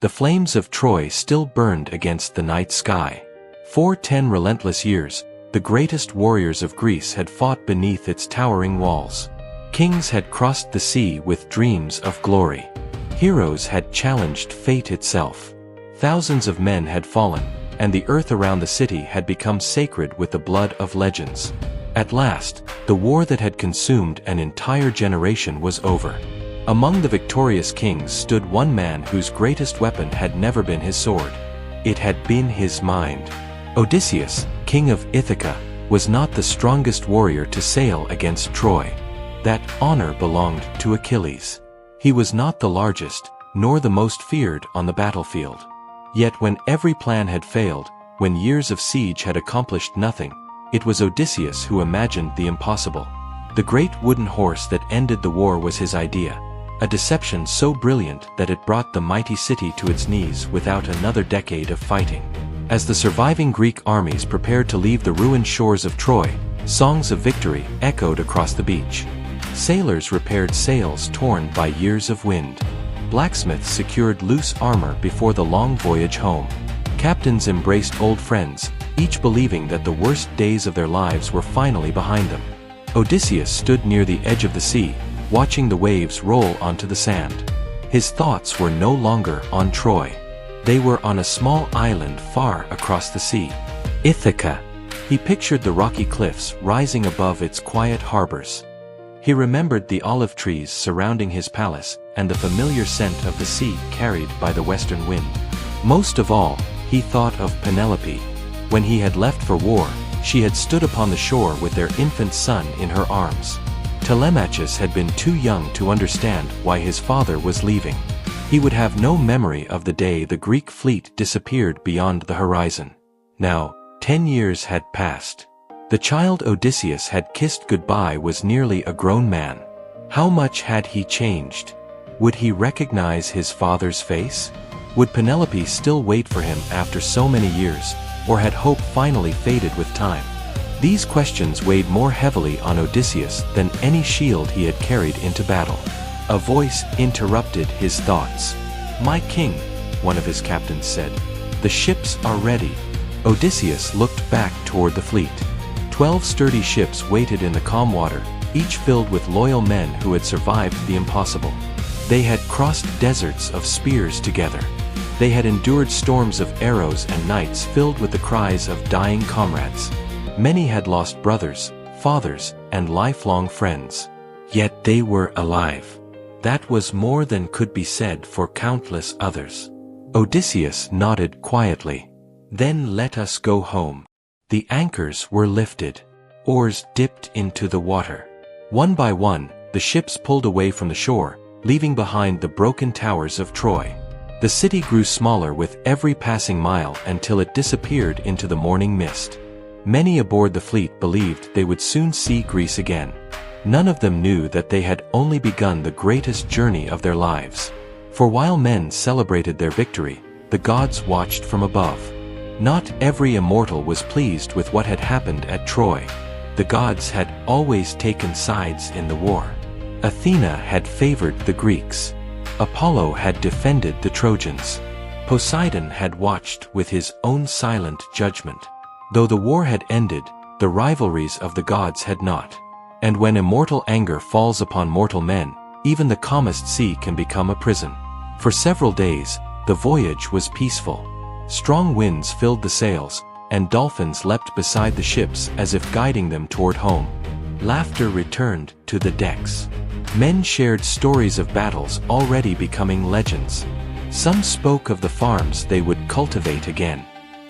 The flames of Troy still burned against the night sky. For 10 relentless years, the greatest warriors of Greece had fought beneath its towering walls. Kings had crossed the sea with dreams of glory. Heroes had challenged fate itself. Thousands of men had fallen, and the earth around the city had become sacred with the blood of legends. At last, the war that had consumed an entire generation was over. Among the victorious kings stood one man whose greatest weapon had never been his sword. It had been his mind. Odysseus, king of Ithaca, was not the strongest warrior to sail against Troy. That honor belonged to Achilles. He was not the largest, nor the most feared on the battlefield. Yet when every plan had failed, when years of siege had accomplished nothing, it was Odysseus who imagined the impossible. The great wooden horse that ended the war was his idea, a deception so brilliant that it brought the mighty city to its knees without another decade of fighting. As the surviving Greek armies prepared to leave the ruined shores of Troy, songs of victory echoed across the beach. Sailors repaired sails torn by years of wind. Blacksmiths secured loose armor before the long voyage home. Captains embraced old friends, each believing that the worst days of their lives were finally behind them. Odysseus stood near the edge of the sea, watching the waves roll onto the sand. His thoughts were no longer on Troy. They were on a small island far across the sea. Ithaca. He pictured the rocky cliffs rising above its quiet harbors. He remembered the olive trees surrounding his palace and the familiar scent of the sea carried by the western wind. Most of all, he thought of Penelope. When he had left for war, she had stood upon the shore with their infant son in her arms. Telemachus had been too young to understand why his father was leaving. He would have no memory of the day the Greek fleet disappeared beyond the horizon. Now, 10 years had passed. The child Odysseus had kissed goodbye was nearly a grown man. How much had he changed? Would he recognize his father's face? Would Penelope still wait for him after so many years, or had hope finally faded with time? These questions weighed more heavily on Odysseus than any shield he had carried into battle. A voice interrupted his thoughts. "My king," one of his captains said, "the ships are ready." Odysseus looked back toward the fleet. 12 sturdy ships waited in the calm water, each filled with loyal men who had survived the impossible. They had crossed deserts of spears together. They had endured storms of arrows and nights filled with the cries of dying comrades. Many had lost brothers, fathers, and lifelong friends. Yet they were alive. That was more than could be said for countless others. Odysseus nodded quietly. "Then let us go home." The anchors were lifted. Oars dipped into the water. One by one, the ships pulled away from the shore, leaving behind the broken towers of Troy. The city grew smaller with every passing mile until it disappeared into the morning mist. Many aboard the fleet believed they would soon see Greece again. None of them knew that they had only begun the greatest journey of their lives. For while men celebrated their victory, the gods watched from above. Not every immortal was pleased with what had happened at Troy. The gods had always taken sides in the war. Athena had favored the Greeks. Apollo had defended the Trojans. Poseidon had watched with his own silent judgment. Though the war had ended, the rivalries of the gods had not. And when immortal anger falls upon mortal men, even the calmest sea can become a prison. For several days, the voyage was peaceful. Strong winds filled the sails, and dolphins leapt beside the ships as if guiding them toward home. Laughter returned to the decks. Men shared stories of battles already becoming legends. Some spoke of the farms they would cultivate again.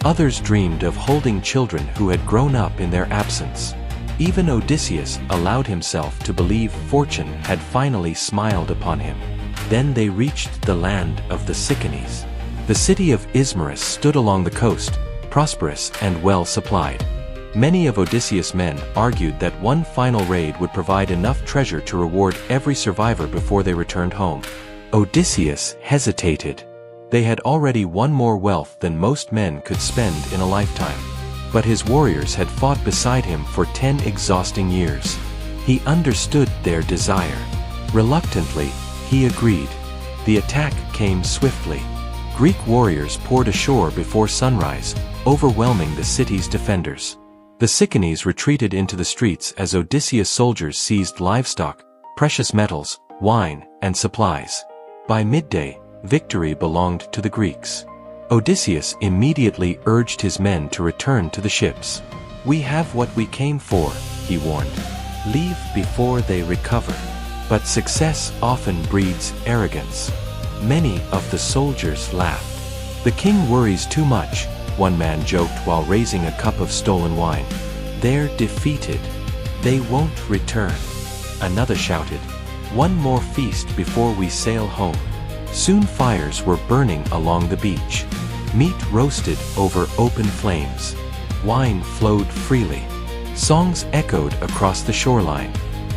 Others dreamed of holding children who had grown up in their absence. Even Odysseus allowed himself to believe fortune had finally smiled upon him. Then they reached the land of the Cicones. The city of Ismarus stood along the coast, prosperous and well supplied. Many of Odysseus' men argued that one final raid would provide enough treasure to reward every survivor before they returned home. Odysseus hesitated. They had already won more wealth than most men could spend in a lifetime. But his warriors had fought beside him for 10 exhausting years. He understood their desire. Reluctantly, he agreed. The attack came swiftly. Greek warriors poured ashore before sunrise, overwhelming the city's defenders. The Cicones retreated into the streets as Odysseus' soldiers seized livestock, precious metals, wine, and supplies. By midday, victory belonged to the Greeks. Odysseus immediately urged his men to return to the ships. "We have what we came for," he warned. "Leave before they recover." But success often breeds arrogance. Many of the soldiers laughed. "The king worries too much," one man joked while raising a cup of stolen wine. "They're defeated. They won't return." Another shouted, "One more feast before we sail home." Soon fires were burning along the beach. Meat roasted over open flames. Wine flowed freely. Songs echoed across the shoreline.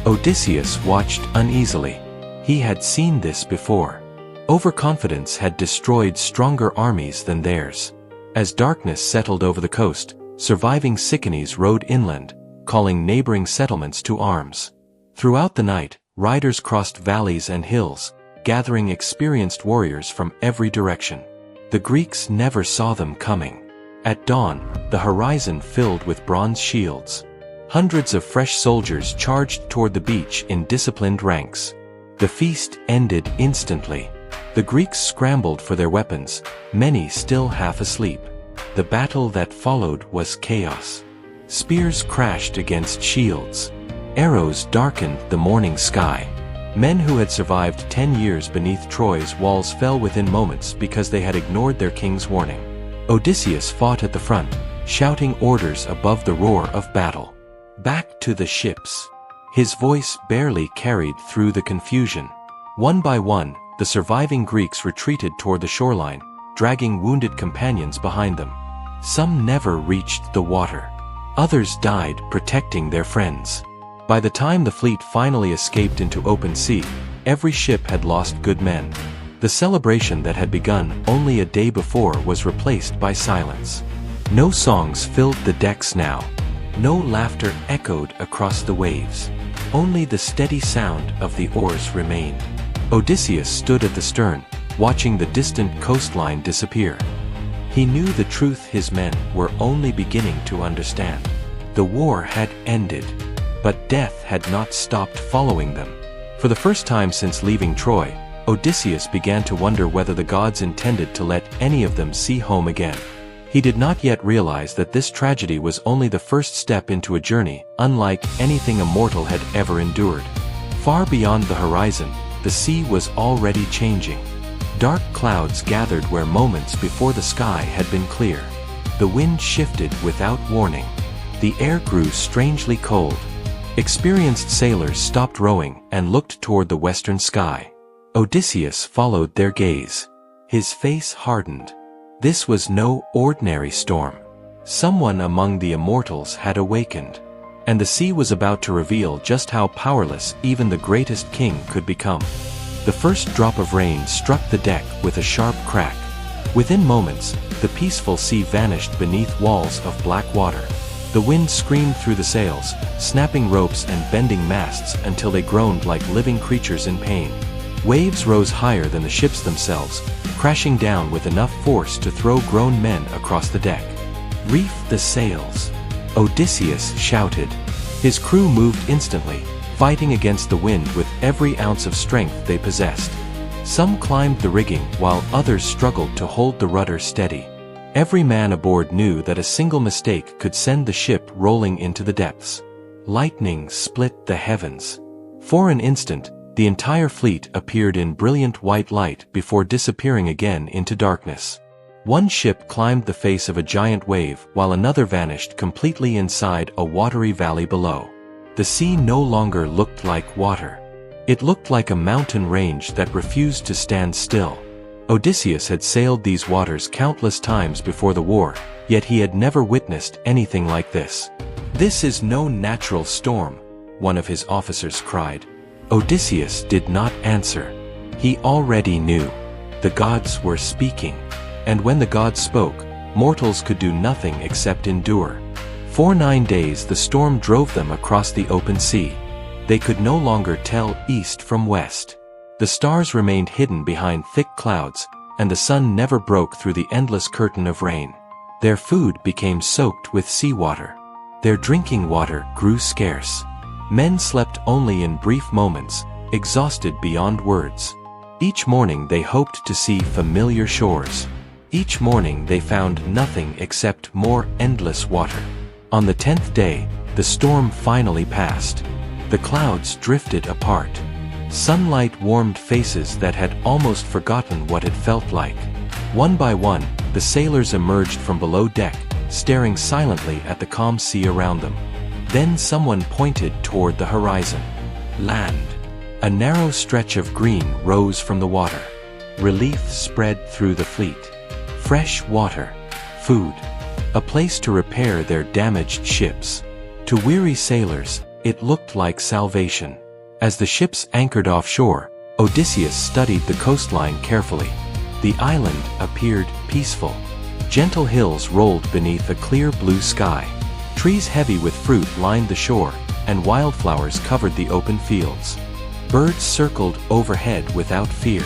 Odysseus watched uneasily. He had seen this before. Overconfidence had destroyed stronger armies than theirs. As darkness settled over the coast, surviving Cicones rode inland, calling neighboring settlements to arms. Throughout the night, riders crossed valleys and hills, gathering experienced warriors from every direction. The Greeks never saw them coming. At dawn, the horizon filled with bronze shields. Hundreds of fresh soldiers charged toward the beach in disciplined ranks. The feast ended instantly. The Greeks scrambled for their weapons, many still half asleep. The battle that followed was chaos. Spears crashed against shields. Arrows darkened the morning sky. Men who had survived 10 years beneath Troy's walls fell within moments because they had ignored their king's warning. Odysseus fought at the front, shouting orders above the roar of battle. "Back to the ships." His voice barely carried through the confusion. One by one, the surviving Greeks retreated toward the shoreline, dragging wounded companions behind them. Some never reached the water. Others died protecting their friends. By the time the fleet finally escaped into open sea, every ship had lost good men. The celebration that had begun only a day before was replaced by silence. No songs filled the decks now. No laughter echoed across the waves. Only the steady sound of the oars remained. Odysseus stood at the stern, watching the distant coastline disappear. He knew the truth his men were only beginning to understand. The war had ended, but death had not stopped following them. For the first time since leaving Troy, Odysseus began to wonder whether the gods intended to let any of them see home again. He did not yet realize that this tragedy was only the first step into a journey unlike anything a mortal had ever endured. Far beyond the horizon, the sea was already changing. Dark clouds gathered where moments before the sky had been clear. The wind shifted without warning. The air grew strangely cold. Experienced sailors stopped rowing and looked toward the western sky. Odysseus followed their gaze. His face hardened. This was no ordinary storm. Someone among the immortals had awakened, and the sea was about to reveal just how powerless even the greatest king could become. The first drop of rain struck the deck with a sharp crack. Within moments, the peaceful sea vanished beneath walls of black water. The wind screamed through the sails, snapping ropes and bending masts until they groaned like living creatures in pain. Waves rose higher than the ships themselves, crashing down with enough force to throw grown men across the deck. "Reef the sails!" Odysseus shouted. His crew moved instantly, fighting against the wind with every ounce of strength they possessed. Some climbed the rigging while others struggled to hold the rudder steady. Every man aboard knew that a single mistake could send the ship rolling into the depths. Lightning split the heavens. For an instant, the entire fleet appeared in brilliant white light before disappearing again into darkness. One ship climbed the face of a giant wave while another vanished completely inside a watery valley below. The sea no longer looked like water. It looked like a mountain range that refused to stand still. Odysseus had sailed these waters countless times before the war, yet he had never witnessed anything like this. "This is no natural storm," one of his officers cried. Odysseus did not answer. He already knew. The gods were speaking. And when the gods spoke, mortals could do nothing except endure. For 9 days the storm drove them across the open sea. They could no longer tell east from west. The stars remained hidden behind thick clouds, and the sun never broke through the endless curtain of rain. Their food became soaked with seawater. Their drinking water grew scarce. Men slept only in brief moments, exhausted beyond words. Each morning they hoped to see familiar shores. Each morning they found nothing except more endless water. On the 10th day, the storm finally passed. The clouds drifted apart. Sunlight warmed faces that had almost forgotten what it felt like. One by one, the sailors emerged from below deck, staring silently at the calm sea around them. Then someone pointed toward the horizon. Land. A narrow stretch of green rose from the water. Relief spread through the fleet. Fresh water. Food. A place to repair their damaged ships. To weary sailors, it looked like salvation. As the ships anchored offshore, Odysseus studied the coastline carefully. The island appeared peaceful. Gentle hills rolled beneath a clear blue sky. Trees heavy with fruit lined the shore, and wildflowers covered the open fields. Birds circled overhead without fear.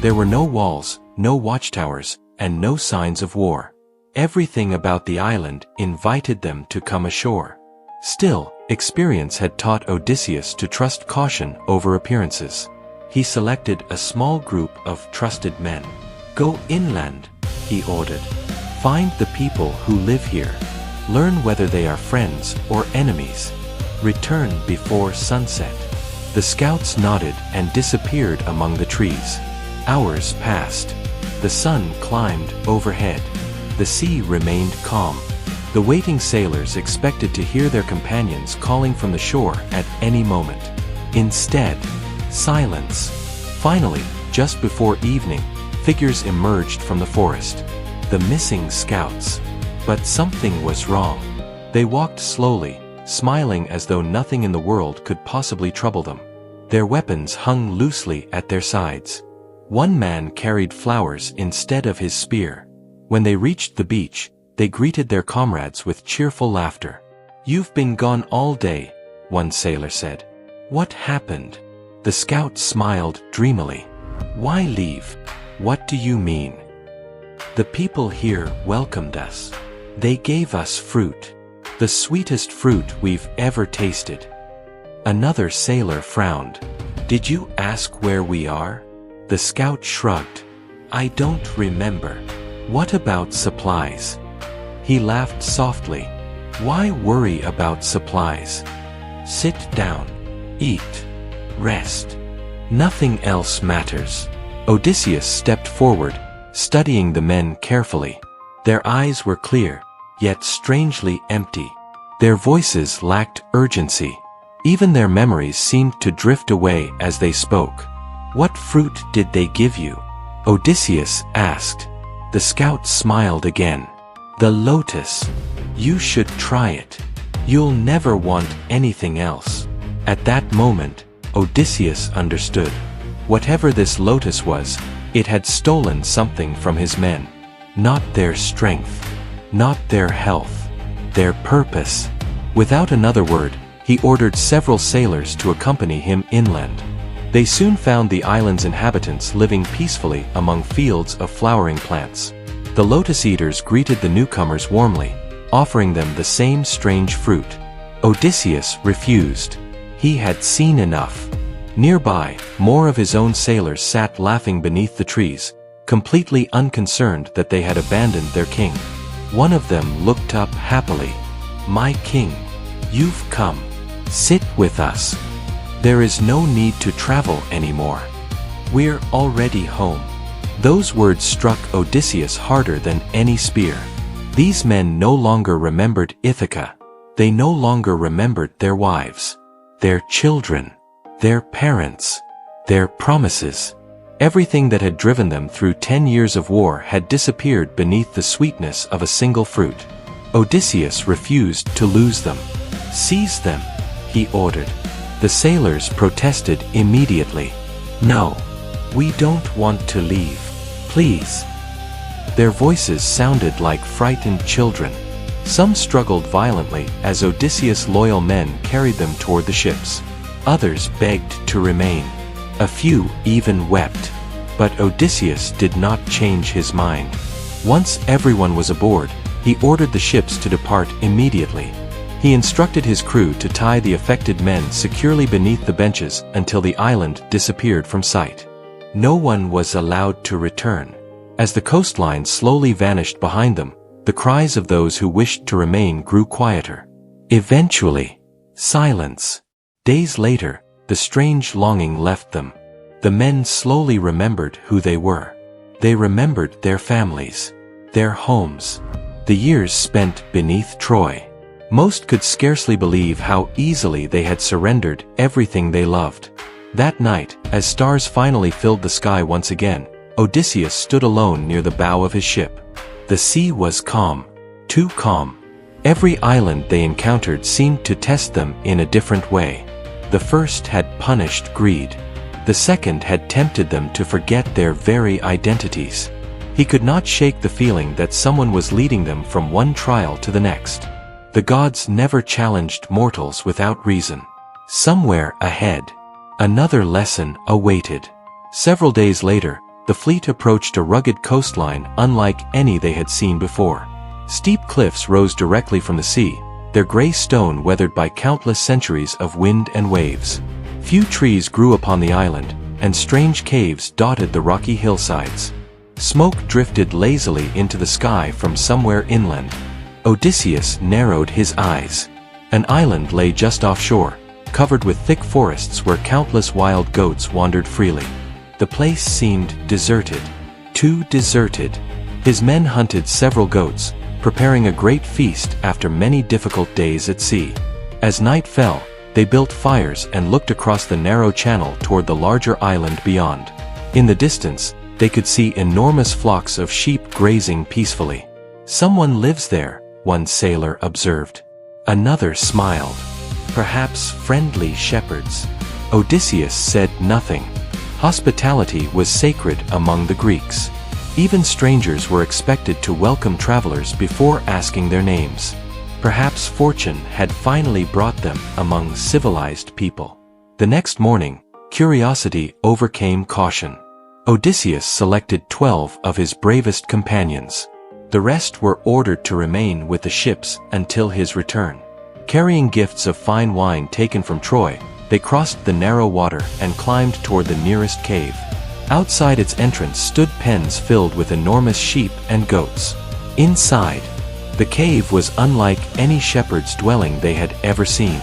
There were no walls, no watchtowers, and no signs of war. Everything about the island invited them to come ashore. Still, experience had taught Odysseus to trust caution over appearances. He selected a small group of trusted men. "Go inland," he ordered. "Find the people who live here. Learn whether they are friends or enemies. Return before sunset." The scouts nodded and disappeared among the trees. Hours passed. The sun climbed overhead. The sea remained calm. The waiting sailors expected to hear their companions calling from the shore at any moment. Instead, silence. Finally, just before evening, figures emerged from the forest. The missing scouts. But something was wrong. They walked slowly, smiling as though nothing in the world could possibly trouble them. Their weapons hung loosely at their sides. One man carried flowers instead of his spear. When they reached the beach, they greeted their comrades with cheerful laughter. "You've been gone all day," one sailor said. "What happened?" The scout smiled dreamily. "Why leave? What do you mean?" "The people here welcomed us. They gave us fruit. The sweetest fruit we've ever tasted." Another sailor frowned. "Did you ask where we are?" The scout shrugged. "I don't remember." "What about supplies?" He laughed softly. "Why worry about supplies? Sit down. Eat. Rest. Nothing else matters." Odysseus stepped forward, studying the men carefully. Their eyes were clear, yet strangely empty. Their voices lacked urgency. Even their memories seemed to drift away as they spoke. "What fruit did they give you?" Odysseus asked. The scout smiled again. "The lotus. You should try it. You'll never want anything else." At that moment, Odysseus understood. Whatever this lotus was, it had stolen something from his men. Not their strength. Not their health. Their purpose. Without another word, he ordered several sailors to accompany him inland. They soon found the island's inhabitants living peacefully among fields of flowering plants. The lotus eaters greeted the newcomers warmly, offering them the same strange fruit. Odysseus refused. He had seen enough. Nearby, more of his own sailors sat laughing beneath the trees, completely unconcerned that they had abandoned their king. One of them looked up happily. "My king, you've come. Sit with us. There is no need to travel anymore. We're already home." Those words struck Odysseus harder than any spear. These men no longer remembered Ithaca. They no longer remembered their wives, their children, their parents, their promises. Everything that had driven them through 10 years of war had disappeared beneath the sweetness of a single fruit. Odysseus refused to lose them. "Seize them," he ordered. The sailors protested immediately. "No, we don't want to leave. Please." Their voices sounded like frightened children. Some struggled violently as Odysseus' loyal men carried them toward the ships. Others begged to remain. A few even wept. But Odysseus did not change his mind. Once everyone was aboard, he ordered the ships to depart immediately. He instructed his crew to tie the affected men securely beneath the benches until the island disappeared from sight. No one was allowed to return. As the coastline slowly vanished behind them, the cries of those who wished to remain grew quieter. Eventually, silence. Days later, the strange longing left them. The men slowly remembered who they were. They remembered their families, their homes, the years spent beneath Troy. Most could scarcely believe how easily they had surrendered everything they loved. That night, as stars finally filled the sky once again, Odysseus stood alone near the bow of his ship. The sea was calm, too calm. Every island they encountered seemed to test them in a different way. The first had punished greed. The second had tempted them to forget their very identities. He could not shake the feeling that someone was leading them from one trial to the next. The gods never challenged mortals without reason. Somewhere ahead, another lesson awaited. Several days later, the fleet approached a rugged coastline unlike any they had seen before. Steep cliffs rose directly from the sea, their gray stone weathered by countless centuries of wind and waves. Few trees grew upon the island, and strange caves dotted the rocky hillsides. Smoke drifted lazily into the sky from somewhere inland. Odysseus narrowed his eyes. An island lay just offshore, covered with thick forests where countless wild goats wandered freely. The place seemed deserted. Too deserted. His men hunted several goats, preparing a great feast after many difficult days at sea. As night fell, they built fires and looked across the narrow channel toward the larger island beyond. In the distance, they could see enormous flocks of sheep grazing peacefully. "Someone lives there," one sailor observed. Another smiled. "Perhaps friendly shepherds." Odysseus said nothing. Hospitality was sacred among the Greeks. Even strangers were expected to welcome travelers before asking their names. Perhaps fortune had finally brought them among civilized people. The next morning, curiosity overcame caution. Odysseus selected 12 of his bravest companions. The rest were ordered to remain with the ships until his return. Carrying gifts of fine wine taken from Troy, they crossed the narrow water and climbed toward the nearest cave. Outside its entrance stood pens filled with enormous sheep and goats. Inside, the cave was unlike any shepherd's dwelling they had ever seen.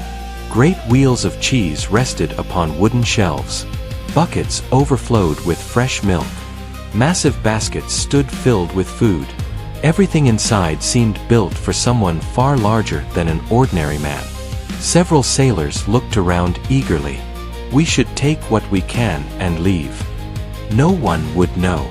Great wheels of cheese rested upon wooden shelves. Buckets overflowed with fresh milk. Massive baskets stood filled with food. Everything inside seemed built for someone far larger than an ordinary man. Several sailors looked around eagerly. "We should take what we can and leave. No one would know."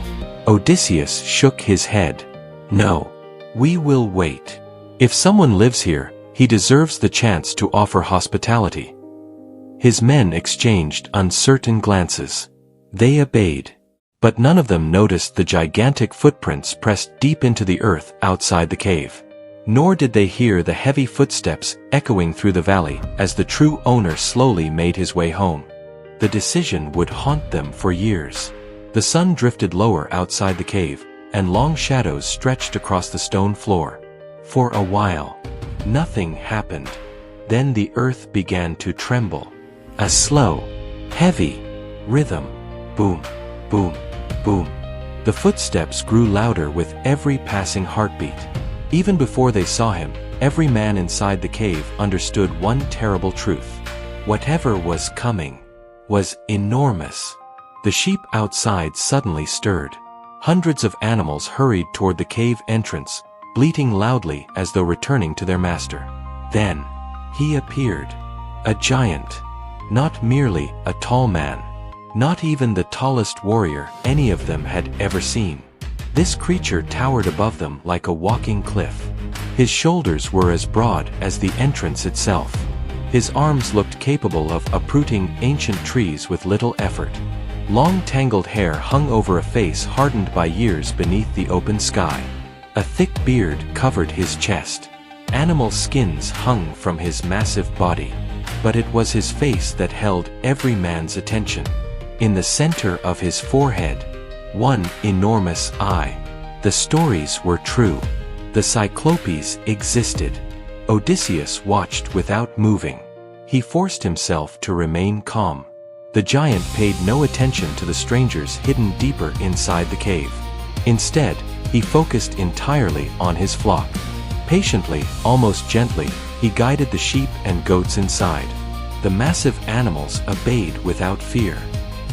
Odysseus shook his head. "No. We will wait. If someone lives here, he deserves the chance to offer hospitality." His men exchanged uncertain glances. They obeyed. But none of them noticed the gigantic footprints pressed deep into the earth outside the cave. Nor did they hear the heavy footsteps echoing through the valley as the true owner slowly made his way home. The decision would haunt them for years. The sun drifted lower outside the cave, and long shadows stretched across the stone floor. For a while, nothing happened. Then the earth began to tremble. A slow, heavy rhythm. Boom, boom, boom. The footsteps grew louder with every passing heartbeat. Even before they saw him, every man inside the cave understood one terrible truth. Whatever was coming was enormous. The sheep outside suddenly stirred. Hundreds of animals hurried toward the cave entrance, bleating loudly as though returning to their master. Then, he appeared. A giant. Not merely a tall man. Not even the tallest warrior any of them had ever seen. This creature towered above them like a walking cliff. His shoulders were as broad as the entrance itself. His arms looked capable of uprooting ancient trees with little effort. Long tangled hair hung over a face hardened by years beneath the open sky. A thick beard covered his chest. Animal skins hung from his massive body. But it was his face that held every man's attention. In the center of his forehead, one enormous eye. The stories were true. The Cyclopes existed. Odysseus watched without moving. He forced himself to remain calm. The giant paid no attention to the strangers hidden deeper inside the cave. Instead, he focused entirely on his flock. Patiently, almost gently, he guided the sheep and goats inside. The massive animals obeyed without fear.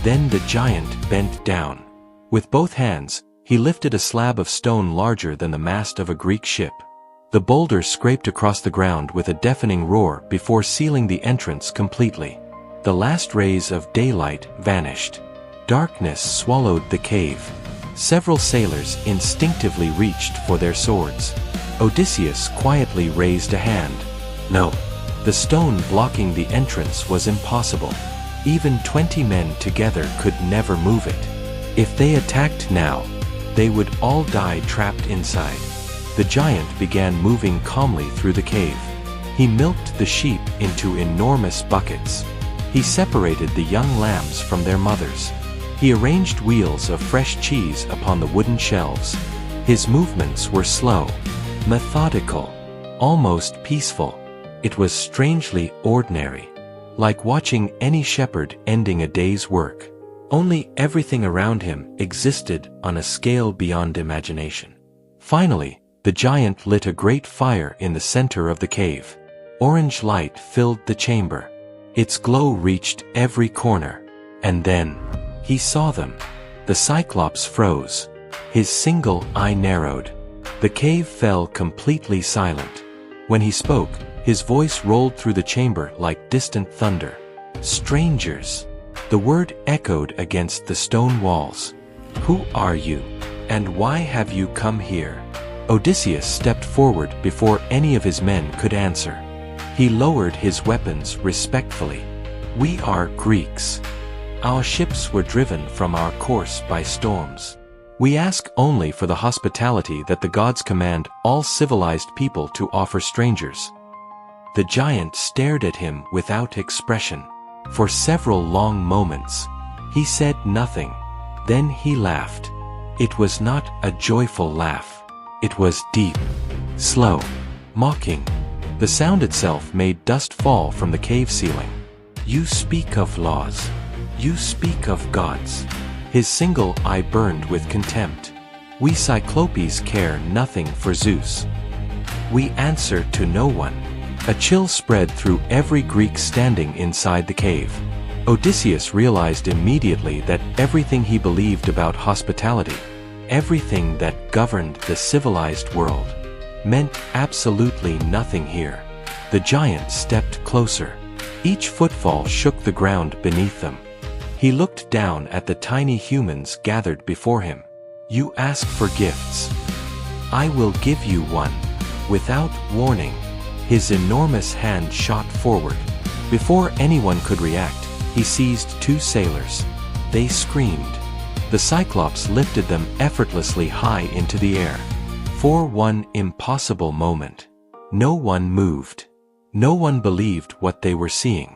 Then the giant bent down. With both hands, he lifted a slab of stone larger than the mast of a Greek ship. The boulder scraped across the ground with a deafening roar before sealing the entrance completely. The last rays of daylight vanished. Darkness swallowed the cave. Several sailors instinctively reached for their swords. Odysseus quietly raised a hand. No. The stone blocking the entrance was impossible. Even 20 men together could never move it. If they attacked now, they would all die trapped inside. The giant began moving calmly through the cave. He milked the sheep into enormous buckets. He separated the young lambs from their mothers. He arranged wheels of fresh cheese upon the wooden shelves. His movements were slow, methodical, almost peaceful. It was strangely ordinary, like watching any shepherd ending a day's work. Only everything around him existed on a scale beyond imagination. Finally, the giant lit a great fire in the center of the cave. Orange light filled the chamber. Its glow reached every corner. And then, he saw them. The Cyclops froze. His single eye narrowed. The cave fell completely silent. When he spoke, his voice rolled through the chamber like distant thunder. Strangers. The word echoed against the stone walls. Who are you? And why have you come here? Odysseus stepped forward before any of his men could answer. He lowered his weapons respectfully. We are Greeks. Our ships were driven from our course by storms. We ask only for the hospitality that the gods command all civilized people to offer strangers. The giant stared at him without expression. For several long moments, he said nothing. Then he laughed. It was not a joyful laugh. It was deep, slow, mocking. The sound itself made dust fall from the cave ceiling. You speak of laws. You speak of gods. His single eye burned with contempt. We Cyclopes care nothing for Zeus. We answer to no one. A chill spread through every Greek standing inside the cave. Odysseus realized immediately that everything he believed about hospitality, everything that governed the civilized world, meant absolutely nothing here. The giant stepped closer. Each footfall shook the ground beneath them. He looked down at the tiny humans gathered before him. You ask for gifts. I will give you one. Without warning, his enormous hand shot forward. Before anyone could react, he seized two sailors. They screamed. The Cyclops lifted them effortlessly high into the air. For one impossible moment, no one moved. No one believed what they were seeing.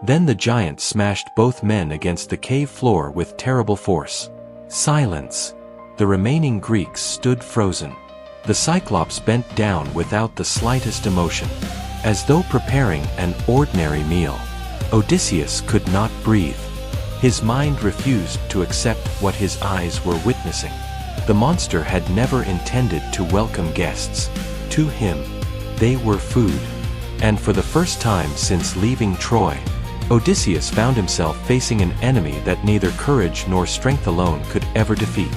Then the giant smashed both men against the cave floor with terrible force. Silence. The remaining Greeks stood frozen. The Cyclops bent down without the slightest emotion, as though preparing an ordinary meal. Odysseus could not breathe. His mind refused to accept what his eyes were witnessing. The monster had never intended to welcome guests. To him, they were food. And for the first time since leaving Troy, Odysseus found himself facing an enemy that neither courage nor strength alone could ever defeat.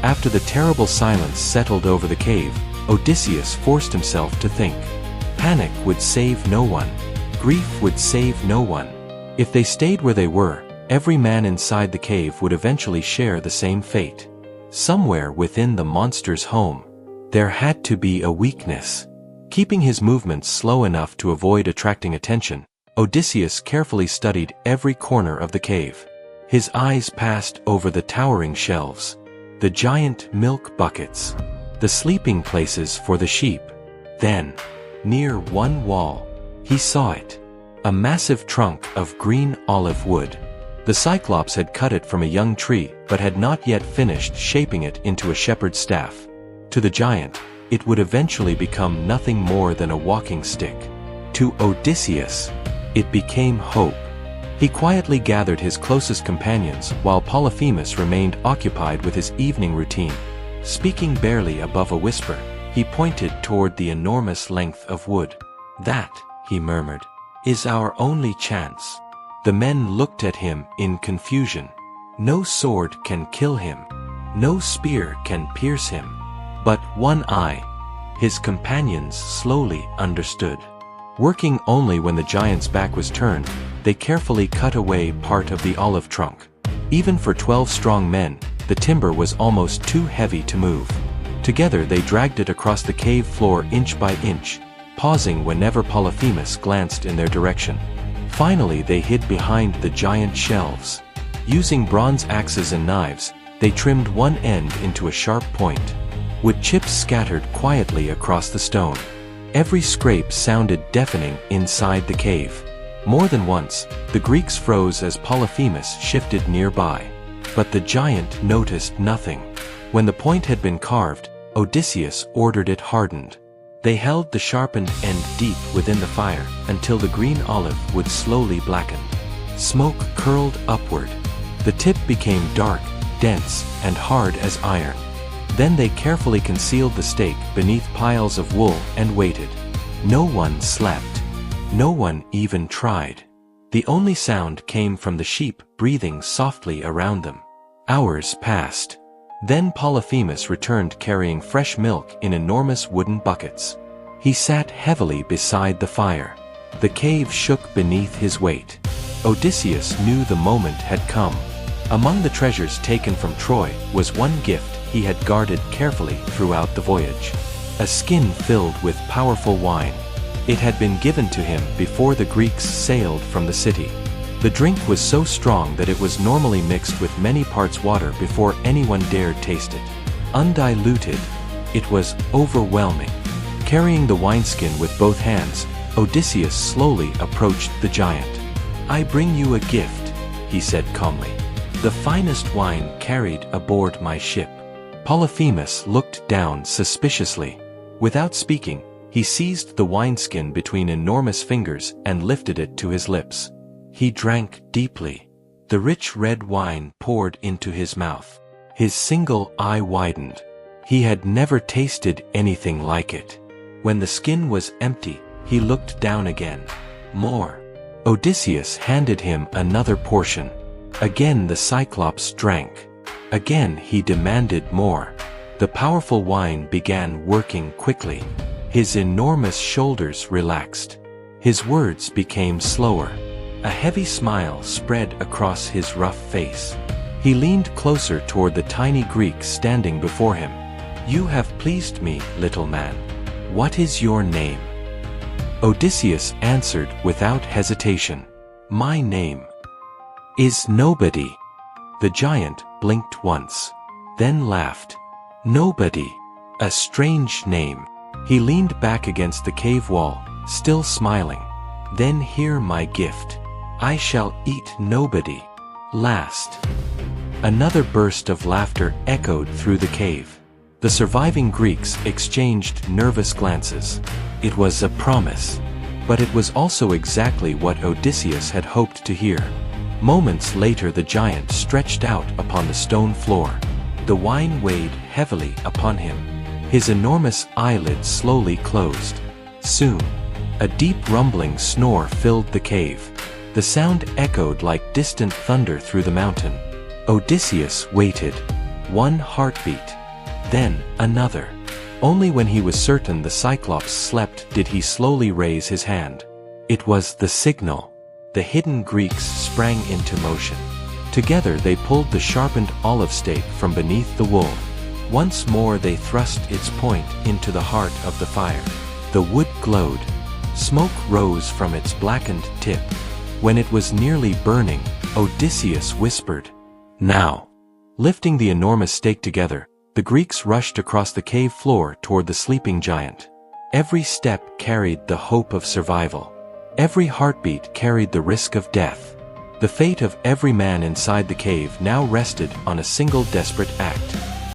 After the terrible silence settled over the cave, Odysseus forced himself to think. Panic would save no one. Grief would save no one. If they stayed where they were, every man inside the cave would eventually share the same fate. Somewhere within the monster's home, there had to be a weakness. Keeping his movements slow enough to avoid attracting attention, Odysseus carefully studied every corner of the cave. His eyes passed over the towering shelves, the giant milk buckets, the sleeping places for the sheep. Then, near one wall, he saw it. A massive trunk of green olive wood. The Cyclops had cut it from a young tree but had not yet finished shaping it into a shepherd's staff. To the giant, it would eventually become nothing more than a walking stick. To Odysseus, it became hope. He quietly gathered his closest companions while Polyphemus remained occupied with his evening routine. Speaking barely above a whisper, he pointed toward the enormous length of wood. "That," he murmured, "is our only chance." The men looked at him in confusion. No sword can kill him. No spear can pierce him. But one eye. His companions slowly understood. Working only when the giant's back was turned, they carefully cut away part of the olive trunk. Even for 12 strong men, the timber was almost too heavy to move. Together they dragged it across the cave floor inch by inch, pausing whenever Polyphemus glanced in their direction. Finally they hid behind the giant shelves. Using bronze axes and knives, they trimmed one end into a sharp point. Wood chips scattered quietly across the stone. Every scrape sounded deafening inside the cave. More than once, the Greeks froze as Polyphemus shifted nearby. But the giant noticed nothing. When the point had been carved, Odysseus ordered it hardened. They held the sharpened end deep within the fire until the green olive would slowly blacken. Smoke curled upward. The tip became dark, dense, and hard as iron. Then they carefully concealed the stake beneath piles of wool and waited. No one slept. No one even tried. The only sound came from the sheep breathing softly around them. Hours passed. Then Polyphemus returned carrying fresh milk in enormous wooden buckets. He sat heavily beside the fire. The cave shook beneath his weight. Odysseus knew the moment had come. Among the treasures taken from Troy was one gift he had guarded carefully throughout the voyage. A skin filled with powerful wine. It had been given to him before the Greeks sailed from the city. The drink was so strong that it was normally mixed with many parts water before anyone dared taste it. Undiluted, it was overwhelming. Carrying the wineskin with both hands, Odysseus slowly approached the giant. "I bring you a gift," he said calmly. "The finest wine carried aboard my ship." Polyphemus looked down suspiciously. Without speaking, he seized the wineskin between enormous fingers and lifted it to his lips. He drank deeply. The rich red wine poured into his mouth. His single eye widened. He had never tasted anything like it. When the skin was empty, he looked down again. More. Odysseus handed him another portion. Again the Cyclops drank. Again he demanded more. The powerful wine began working quickly. His enormous shoulders relaxed. His words became slower. A heavy smile spread across his rough face. He leaned closer toward the tiny Greek standing before him. "You have pleased me, little man. What is your name?" Odysseus answered without hesitation. "My name is Nobody." The giant blinked once, then laughed. "Nobody. A strange name." He leaned back against the cave wall, still smiling. "Then hear my gift. I shall eat nobody. Last." Another burst of laughter echoed through the cave. The surviving Greeks exchanged nervous glances. It was a promise. But it was also exactly what Odysseus had hoped to hear. Moments later the giant stretched out upon the stone floor. The wine weighed heavily upon him. His enormous eyelids slowly closed. Soon, a deep rumbling snore filled the cave. The sound echoed like distant thunder through the mountain. Odysseus waited. One heartbeat. Then another. Only when he was certain the Cyclops slept did he slowly raise his hand. It was the signal. The hidden Greeks sprang into motion. Together they pulled the sharpened olive stake from beneath the wool. Once more they thrust its point into the heart of the fire. The wood glowed. Smoke rose from its blackened tip. When it was nearly burning, Odysseus whispered, "Now." Lifting the enormous stake together, the Greeks rushed across the cave floor toward the sleeping giant. Every step carried the hope of survival. Every heartbeat carried the risk of death. The fate of every man inside the cave now rested on a single desperate act.